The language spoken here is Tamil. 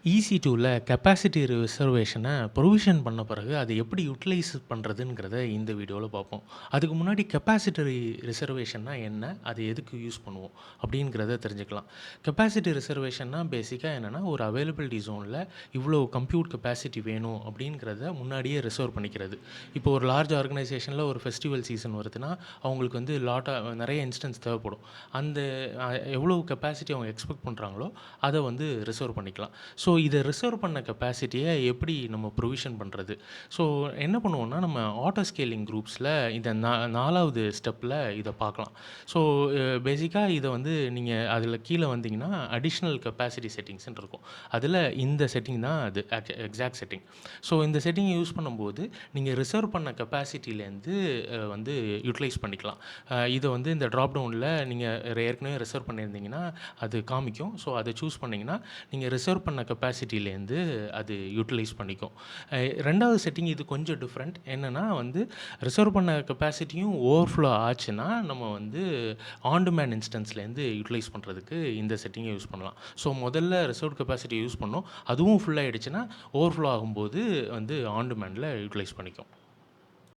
EC2ல கெப்பாசிட்டி ரிசர்வேஷன ப்ரொவிஷன் பண்ண பிறகு, அதை எப்படி யுட்டிலைஸ் பண்றதுங்கிறத இந்த வீடியோல பார்ப்போம். அதுக்கு முன்னாடி கெப்பாசிட்டி ரிசர்வேஷன்னா என்ன? அதை எதுக்கு யூஸ் பண்ணுவோம்? அப்படிங்கிறத தெரிஞ்சுக்கலாம். கெப்பாசிட்டி ரிசர்வேஷன்னா பேசிக்கா என்னன்னா, ஒரு அவைலபிலிட்டி ஜோன்ல இவ்வளோ கம்ப்யூட் கெப்பாசிட்டி வேணும் அப்படிங்கிறத முன்னாடியே ரிசர்வ் பண்ணிக்கிறது. இப்போ ஒரு லார்ஜ் ஆர்கனைசேஷன்ல ஒரு ஃபெஸ்டிவல் சீசன் வருதுன்னா, அவங்களுக்கு வந்து நிறைய இன்ஸ்டன்ஸ் தேவைப்படும். அந்த எவ்வளோ கெப்பாசிட்டி அவங்க எக்ஸ்பெக்ட் பண்ணுறாங்களோ, அதை வந்து ரிசர்வ் பண்ணிக்கலாம். ஸோ இதை ரிசர்வ் பண்ண கெப்பாசிட்டியை எப்படி நம்ம ப்ரொவிஷன் பண்ணுறது? ஸோ என்ன பண்ணுவோம்னா, நம்ம ஆட்டோ ஸ்கேலிங் குரூப்ஸில் இந்த 4வது ஸ்டெப்பில் இதை பார்க்கலாம். ஸோ பேசிக்காக இதை வந்து நீங்கள் அதில் கீழே வந்தீங்கன்னா அடிஷ்னல் கெப்பாசிட்டி செட்டிங்ஸ்ன்னு இருக்கும். அதில் இந்த செட்டிங் தான் அது எக்ஸாக்ட் செட்டிங். ஸோ இந்த செட்டிங்கை யூஸ் பண்ணும்போது நீங்கள் ரிசர்வ் பண்ண கெப்பாசிட்டிலேருந்து வந்து யூட்டிலைஸ் பண்ணிக்கலாம். இதை வந்து இந்த ட்ராப் டவுனில் நீங்கள் ஏற்கனவே ரிசர்வ் பண்ணியிருந்தீங்கன்னா அது காமிக்கும். ஸோ அதை சூஸ் பண்ணிங்கன்னா நீங்கள் ரிசர்வ் பண்ண கெப்பாசிட்டிலேருந்து அது யூட்டிலைஸ் பண்ணிக்கும். 2வது செட்டிங் இது கொஞ்சம் டிஃப்ரெண்ட். என்னென்னா வந்து ரிசர்வ் பண்ண கெப்பாசிட்டியும் ஓவர்ஃப்ளோ ஆச்சுன்னா, நம்ம வந்து ஆன் டிமாண்ட் இன்ஸ்டன்ஸ்லேருந்து யூட்டிலைஸ் பண்ணுறதுக்கு இந்த செட்டிங்கை யூஸ் பண்ணலாம். ஸோ முதல்ல ரிசர்வ் கெப்பாசிட்டியை யூஸ் பண்ணோம். அதுவும் ஃபுல் ஆகிடுச்சுன்னா ஓவர்ஃப்ளோ ஆகும்போது வந்து ஆன் டிமாண்டில் யூட்டிலைஸ் பண்ணிக்கும்.